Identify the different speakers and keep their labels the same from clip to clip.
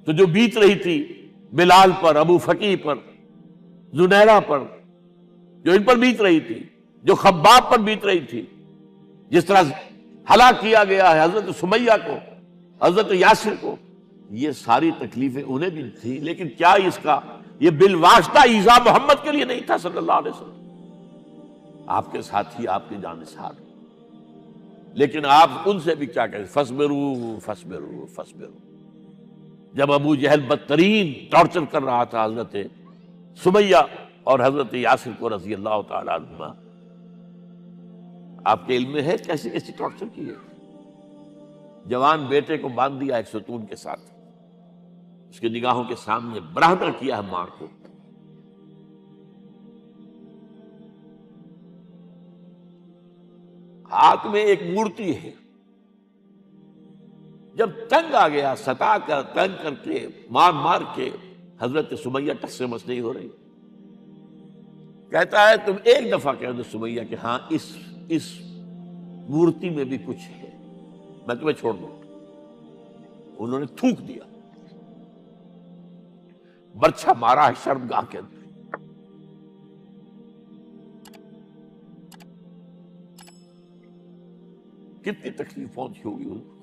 Speaker 1: تو جو بیت رہی تھی بلال پر، ابو فقیہ پر، زنیرہ پر، جو ان پر بیت رہی تھی، جو خباب پر بیت رہی تھی، جس طرح ہلاک کیا گیا ہے حضرت سمیہ کو، حضرت یاسر کو، یہ ساری تکلیفیں انہیں بھی تھی، لیکن کیا اس کا یہ بالواسطہ ایذا محمد کے لیے نہیں تھا صلی اللہ علیہ وسلم، آپ کے ساتھی، آپ کے جانثار، لیکن آپ ان سے بھی کیا کہیں، فصبروا فصبروا فصبروا۔ جب ابو جہل بدترین ٹارچر کر رہا تھا حضرت سمیہ اور حضرت یاسر کو رضی اللہ تعالی عنہما، آپ کے علم میں ہے کیسی کیسی ٹارچر کی ہے؟ جوان بیٹے کو باندھ دیا ایک ستون کے ساتھ، اس کی نگاہوں کے سامنے برہنہ کیا ہے ماں کو، ہاتھ میں ایک مورتی ہے، جب تنگ آ گیا، ستا کر تنگ کر کے مار مار کے حضرت سمیہ ٹس سے مس نہیں ہو رہی، کہتا ہے تم ایک دفعہ کہہ دو سمیہ کہ ہاں اس مورتی میں بھی کچھ ہے، میں تمہیں چھوڑ دوں۔ انہوں نے تھوک دیا، برچھا مارا ہے شرمگاہ کے اندر، کتنی تکلیف پہنچی ہوگی ان کو،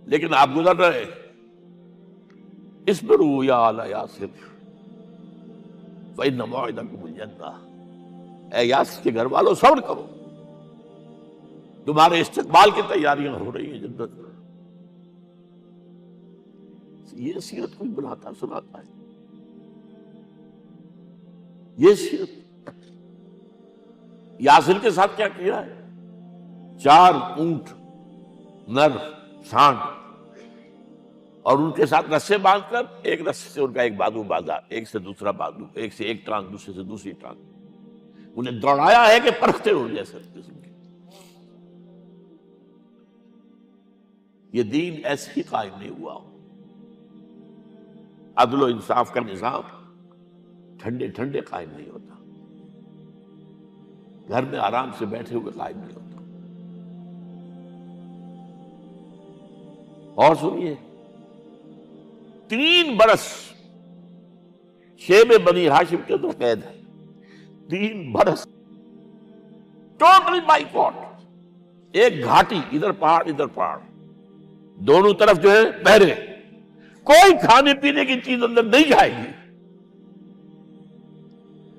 Speaker 1: لیکن آپ گزر رہے، اصبروا یا آل یاسر فإن موعدکم الجنہ، اے یاسر کے گھر والوں صبر کرو، تمہارے استقبال کی تیاریاں ہو رہی ہیں جنت میں۔ یہ سیرت کوئی بناتا سناتا ہے، یہ سیرت یاسر کے ساتھ کیا کیا ہے؟ 4 اونٹ نر سانڈ، اور ان کے ساتھ رسے باندھ کر، ایک رسے سے ان کا ایک بازو باندھا، ایک سے دوسرا بازو، ایک سے ایک ٹانگ، دوسرے سے دوسری ٹانگ، انہیں دوڑایا ہے کہ پرکھتے ہو جیسے قسم کے۔ یہ دین ایسے ہی قائم نہیں ہوا، عدل و انصاف کا نظام ٹھنڈے ٹھنڈے قائم نہیں ہوتا، گھر میں آرام سے بیٹھے ہوئے قائم نہیں ہوتا۔ اور سنیے، 3 برس شیب بنی ہاشم کے اندر قید ہے، 3 برس ٹوٹل بائیکاٹ، ایک گھاٹی، ادھر پہاڑ ادھر پہاڑ، دونوں طرف جو ہے پہرے، کوئی کھانے پینے کی چیز اندر نہیں جائے گی،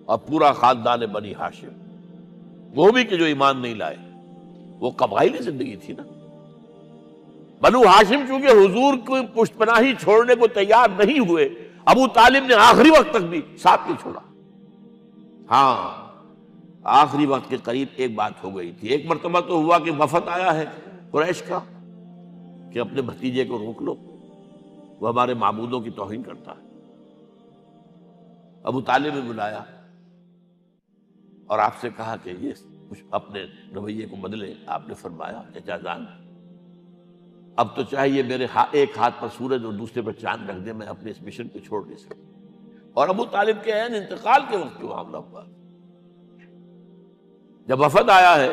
Speaker 1: اور پورا خاندان بنی ہاشم، وہ بھی کہ جو ایمان نہیں لائے، وہ قبائلی زندگی تھی نا۔ بنو ہاشم چونکہ حضور کو پشت پناہی چھوڑنے کو تیار نہیں ہوئے، ابو طالب نے آخری وقت تک بھی ساتھ نہیں چھوڑا۔ ہاں، آخری وقت کے قریب ایک بات ہو گئی تھی، ایک مرتبہ تو ہوا کہ وفد آیا ہے قریش کا کہ اپنے بھتیجے کو روک لو، وہ ہمارے معبودوں کی توہین کرتا ہے۔ ابو طالب نے بلایا اور آپ سے کہا کہ یہ کچھ اپنے رویے کو بدلے۔ آپ نے فرمایا چچا جان، اب تو چاہیے میرے ایک ہاتھ پر سورج اور دوسرے پر چاند رکھ دے، میں اپنے اس مشن کو چھوڑ نہیں سکتا۔ اور ابو طالب کے عین انتقال کے وقت جو معاملہ ہوا، جب وفد آیا ہے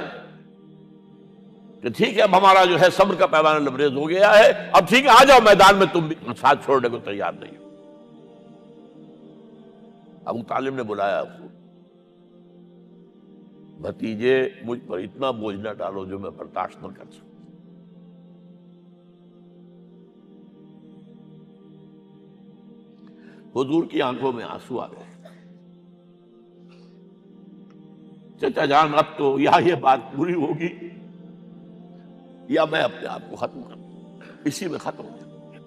Speaker 1: کہ ٹھیک ہے اب ہمارا جو ہے صبر کا پیمانہ لبریز ہو گیا ہے، اب ٹھیک ہے آ جاؤ میدان میں، تم بھی ساتھ چھوڑنے کو تیار نہیں ہو۔ ابو طالب نے بلایا اس کو، بھتیجے مجھ پر اتنا بوجھ نہ ڈالو جو میں برداشت نہ کر سکوں۔ حضور کی آنکھوں میں آنسو آ گئے۔ چچا جان، اب تو یا یہ بات پوری ہوگی یا میں اپنے آپ کو ختم کر دوں، اسی میں ختم ہو جائے۔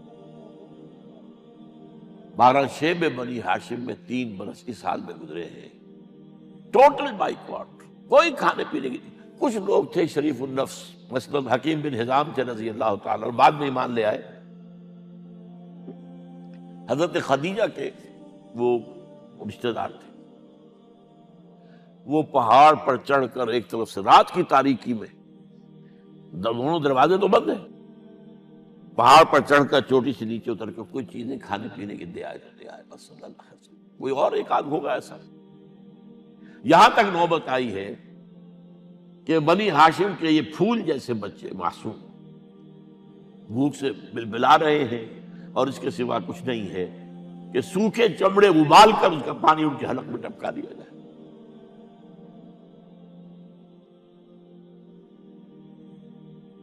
Speaker 1: 12 شیب بنی ہاشم میں 3 برس اس حال میں گزرے ہیں، ٹوٹل بائیکاٹ، کوئی کھانے پینے کی۔ کچھ لوگ تھے شریف النفس، مثلا حکیم بن حزام تھے رضی اللہ تعالی، اور بعد میں ایمان لے آئے۔ حضرت خدیجہ کے وہ رشتہ دار تھے، وہ پہاڑ پر چڑھ کر ایک طرف سے رات کی تاریکی میں، دونوں دروازے تو بند ہیں، پہاڑ پر چڑھ کر چوٹی سے نیچے اتر کر کوئی چیزیں کھانے پینے کی دے آئے بس صلی اللہ علیہ وسلم۔ کوئی اور ایک آدھ ہوگا ایسا۔ یہاں تک نوبت آئی ہے کہ بنی ہاشم کے یہ پھول جیسے بچے معصوم، بھوک سے بلبلا رہے ہیں، اور اس کے سوا کچھ نہیں ہے کہ سوکھے چمڑے ابال کر اس کا پانی ان کے حلق میں ٹپکا دیا جائے۔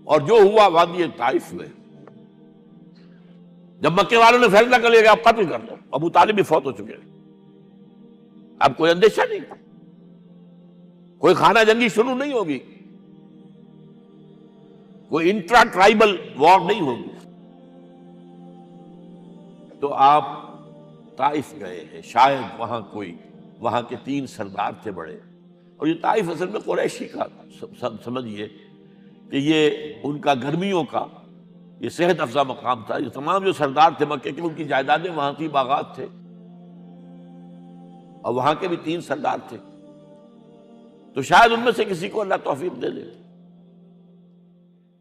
Speaker 1: اور جو ہوا وادی طائف میں، جب مکے والوں نے فیصلہ کر لیا کہ آپ قتل کر دو، ابو طالب بھی فوت ہو چکے ہیں، اب کوئی اندیشہ نہیں، کوئی خانہ جنگی شروع نہیں ہوگی، کوئی انٹرا ٹرائبل وار نہیں ہوگی، تو آپ طائف گئے ہیں۔ شاید وہاں کے 3 سردار تھے بڑے، اور یہ طائف اصل میں قریشی کا سمجھیے کہ یہ ان کا گرمیوں کا یہ صحت افزا مقام تھا۔ یہ تمام جو سردار تھے مکے کے، ان کی جائیدادیں وہاں تھی، باغات تھے، اور وہاں کے بھی 3 سردار تھے، تو شاید ان میں سے کسی کو اللہ توفیق دے دے۔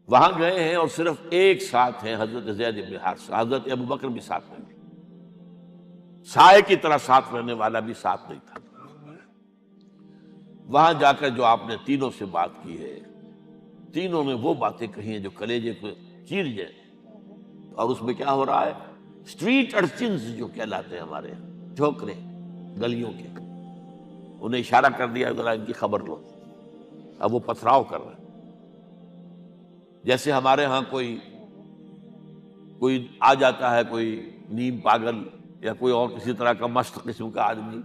Speaker 1: وہاں گئے ہیں اور صرف ایک ساتھ ہیں، حضرت زید بن حارثہ، حضرت ابو بکر بھی ساتھ نہیں، سائے کی طرح ساتھ رہنے والا بھی ساتھ نہیں تھا۔ وہاں جا کر جو آپ نے تینوں سے بات کی ہے، تینوں نے وہ باتیں کہی ہیں جو کلیجے کو چیر جائے، اور اس میں کیا ہو رہا ہے؟ اسٹریٹ ارچنز جو کہلاتے ہیں ہمارے یہاں، ٹھوکرے گلیوں کے، انہیں اشارہ کر دیا ذرا ان کی خبر لو، اب وہ پتھراؤ کر رہے ہیں۔ جیسے ہمارے ہاں کوئی آ جاتا ہے، کوئی نیم پاگل یا کوئی اور کسی طرح کا مست قسم کا آدمی،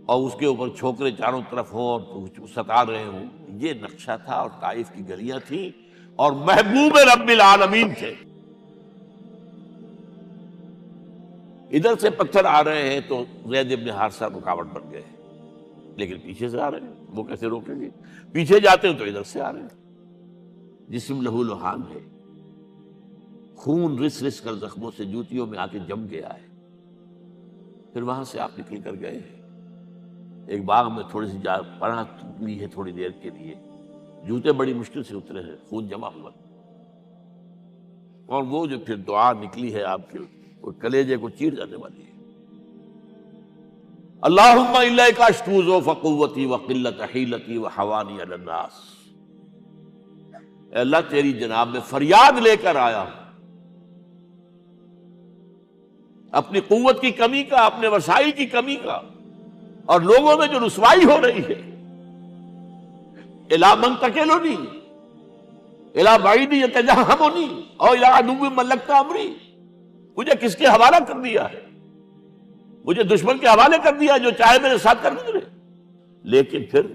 Speaker 1: اور اس کے اوپر چھوکرے چاروں طرف ہوں اور ستا رہے ہوں، یہ نقشہ تھا، اور طائف کی گلیاں تھیں، اور محبوب رب العالمین تھے۔ ادھر سے پتھر آ رہے ہیں تو زید بن حارثہ رکاوٹ بن گئے، لیکن پیچھے سے آ رہے ہیں، وہ کیسے روکیں گے؟ پیچھے جاتے ہیں تو ادھر سے آ رہے ہیں۔ جسم لہو لہان ہے، خون رس رس کر زخموں سے جوتیوں میں آ کے جم گیا ہے۔ پھر وہاں سے آپ نکل کر گئے ہیں، ایک باغ میں تھوڑی سی پناہ لی ہے تھوڑی دیر کے لیے، جوتے بڑی مشکل سے اترے ہیں، خون جمع ہوا، اور وہ جو پھر دعا نکلی ہے آپ کے، وہ کلیجے کو چیر جانے والی ہے۔ اللہم الیک اشکو ضعف قوتی وقلت حیلتی وحوانی علی الناس، اے اللہ تیری جناب میں فریاد لے کر آیا ہوں، اپنی قوت کی کمی کا، اپنے وسائل کی کمی کا، اور لوگوں میں جو رسوائی ہو رہی ہے، الی من تکلنی الی بعید یتجہمنی او الی عدو ملکت امری، مجھے کس کے حوالہ کر دیا ہے؟ مجھے دشمن کے حوالے کر دیا، جو چاہے میرے ساتھ کر گزرے۔ لیکن پھر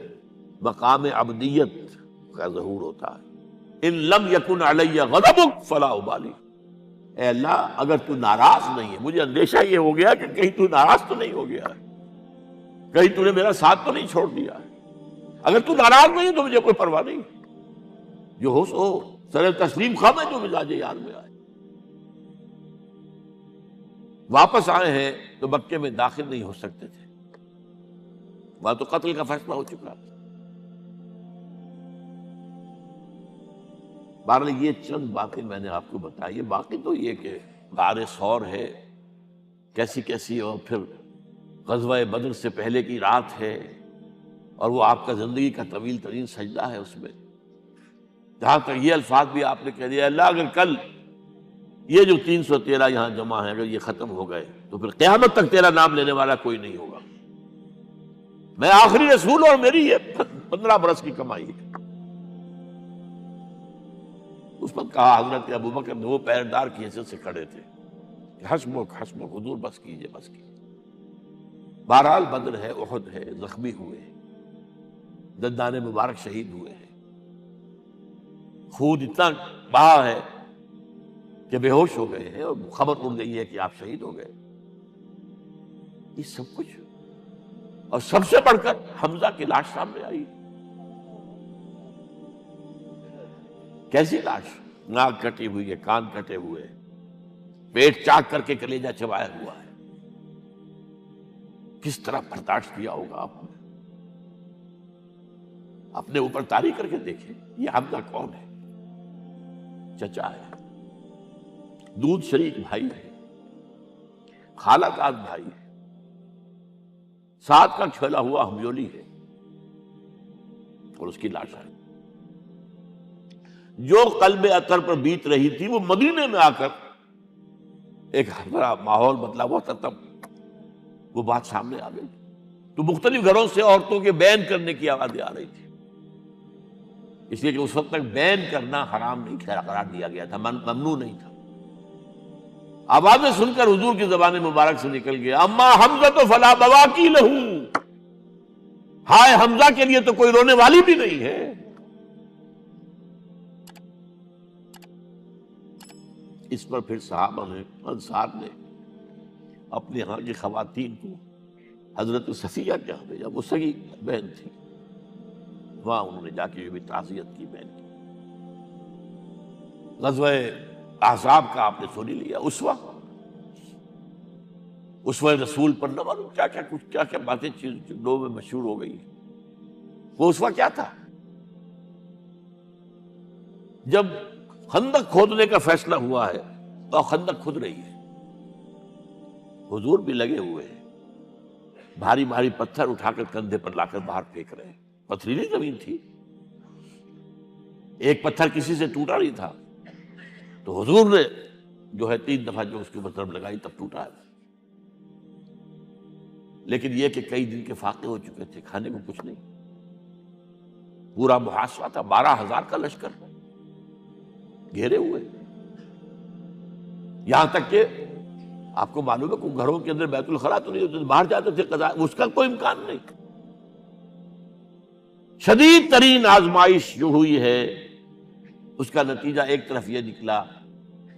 Speaker 1: مقام عبدیت کا ظہور ہوتا ہے، ان لم یکن علی غضبک فلا ابالی، اے اللہ اگر تو ناراض نہیں ہے، مجھے اندیشہ یہ ہو گیا کہ کہیں تو ناراض تو نہیں ہو گیا ہے، کہیں تو نے میرا ساتھ تو نہیں چھوڑ دیا ہے۔ اگر تو ناراض نہیں ہے تو مجھے کوئی پرواہ نہیں، جو ہو سو سر تسلیم خم ہے جو مزاج یار میں آئے۔ واپس آئے ہیں تو مکے میں داخل نہیں ہو سکتے تھے، وہاں تو قتل کا فیصلہ ہو چکا تھا۔ بہرحال یہ چند باتیں میں نے آپ کو بتائی، باقی تو یہ کہ غار ثور ہے کیسی کیسی، اور پھر غزوہ بدر سے پہلے کی رات ہے، اور وہ آپ کا زندگی کا طویل ترین سجدہ ہے۔ اس میں جہاں تک یہ الفاظ بھی آپ نے کہہ دیا، اللہ اگر کل یہ جو 313 یہاں جمع ہیں اگر یہ ختم ہو گئے تو پھر قیامت تک تیرا نام لینے والا کوئی نہیں ہوگا، میں آخری رسول اور میری یہ 15 برس کی کمائی ہے۔ اس وقت کہا حضرت ابو بکر نے، وہ پہردار کی حیثیت سے کھڑے تھے، کہ حسبک حسبک حضور بس کیجئے بس کیجئے۔ بہرحال بدر ہے، احد ہے، زخمی ہوئے ہیں، دندان مبارک شہید ہوئے ہیں، خون اتنا بہا ہے کہ بے ہوش ہو گئے ہیں، اور خبر اڑ گئی ہے کہ آپ شہید ہو گئے۔ یہ سب کچھ، اور سب سے بڑھ کر حمزہ کی لاش سامنے آئی۔ کیسی لاش؟ ناک کٹی ہوئی ہے، کان کٹے ہوئے، پیٹ چاک کر کے کلیجہ چبایا ہوا ہے۔ کس طرح برداشت کیا ہوگا آپ نے؟ اپنے اوپر تاری کر کے دیکھیں، یہ حمزہ کون ہے؟ چچا ہے، دودھ شریک بھائی ہے، خالہ کا بھائی ہے، ساتھ کا کھیلا ہوا ہمجولی ہے، اور اس کی لاش ہے۔ جو قلب اطہر پر بیت رہی تھی وہ مدینے میں آ کر ایک بڑا ماحول بدلا ہوا تھا، تب وہ بات سامنے آ گئی تو مختلف گھروں سے عورتوں کے بین کرنے کی آوازیں آ رہی تھی، اس لیے کہ اس وقت تک بین کرنا حرام نہیں قرار دیا گیا تھا، ممنوع نہیں تھا۔ آوازیں سن کر حضور کی زبان مبارک سے نکل گیا اما حمزہ تو فلا بواکی لہو، ہائے حمزہ کے لیے تو کوئی رونے والی بھی نہیں ہے۔ اس پر پھر صحابہ نے، انصار نے اپنے ہاں کی خواتین کو حضرت صفیہ کے یہاں بھیجا، وہ سگی بہن تھی، وہاں انہوں نے جا کے یہ بھی تعزیت کی بہن کی۔ غزوہ احزاب کا آپ نے سن ہی لیا، اسوہ رسول پر نہ معلوم کیا کیا باتیں لوگوں میں مشہور ہو گئی۔ وہ اسوہ کیا تھا؟ جب خندق کھودنے کا فیصلہ ہوا ہے تو خندق کھود رہی ہے، حضور بھی لگے ہوئے ہیں، بھاری بھاری پتھر اٹھا کر کندھے پر لا کر باہر پھینک رہے ہیں، پتھریلی زمین تھی، ایک پتھر کسی سے ٹوٹا نہیں تھا، تو حضور نے جو ہے 3 دفعہ جو اس کے اوپر ضرب لگائی تب ٹوٹا ہے۔ لیکن یہ کہ کئی دن کے فاقے ہو چکے تھے، کھانے کو کچھ نہیں، پورا محاصرہ تھا، 12,000 کا لشکر گھیرے ہوئے، یہاں تک کہ آپ کو معلوم ہے کہ گھروں کے اندر بیت الخلا تو نہیں ہوتے، باہر جاتے تھے قضاء، اس کا کوئی امکان نہیں۔ شدید ترین آزمائش جو ہوئی ہے اس کا نتیجہ ایک طرف یہ نکلا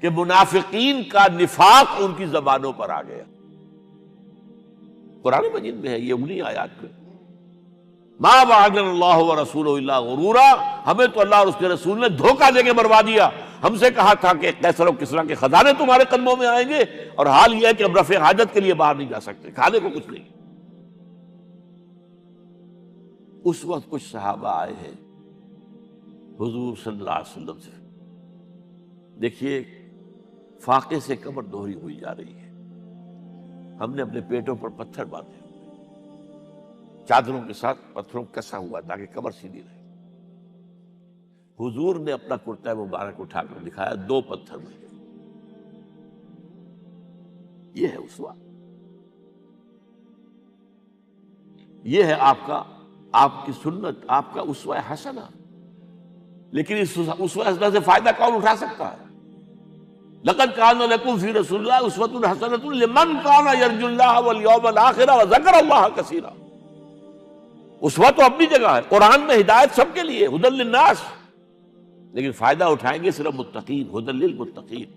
Speaker 1: کہ منافقین کا نفاق ان کی زبانوں پر آ گیا۔ قرآن مجید میں ہے یہ انہی آیات میں، ما وعدنا اللہ ورسولہ الا غرورا، ہمیں تو اللہ اور اس کے رسول نے دھوکہ دے کے مروا دیا۔ ہم سے کہا تھا کہ قیصر و کسریٰ کے خزانے تمہارے قدموں میں آئیں گے، اور حال یہ ہے کہ اب رفع حاجت کے لیے باہر نہیں جا سکتے، کھانے کو کچھ نہیں۔ اس وقت کچھ صحابہ آئے ہیں حضور صلی اللہ علیہ وسلم سے، دیکھیے فاقے سے کمر دوہری ہوئی جا رہی ہے، ہم نے اپنے پیٹوں پر پتھر باندھے، چادروں کے ساتھ پتھروں کسا ہوا تاکہ کمر سیدھی رہے۔ حضور نے اپنا کرتا مبارک اٹھا کر دکھایا، 2 پتھر میں، یہ ہے اسوہ، یہ ہے آپ کی سنت، آپ کا اسوہ حسنہ۔ لیکن اس اسوہ حسنہ سے فائدہ کون اٹھا سکتا ہے؟ لقد کان لکم فی رسول اللہ اسوۃ حسنۃ لمن کان یرجو اللہ والیوم الآخر وذکر اللہ کثیرا۔ اسوہ تو اپنی جگہ ہے، قرآن میں ہدایت سب کے لیے، ھدی للناس، لیکن فائدہ اٹھائیں گے صرف متقین، ھدی للمتقین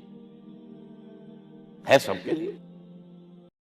Speaker 1: ہے سب کے لیے۔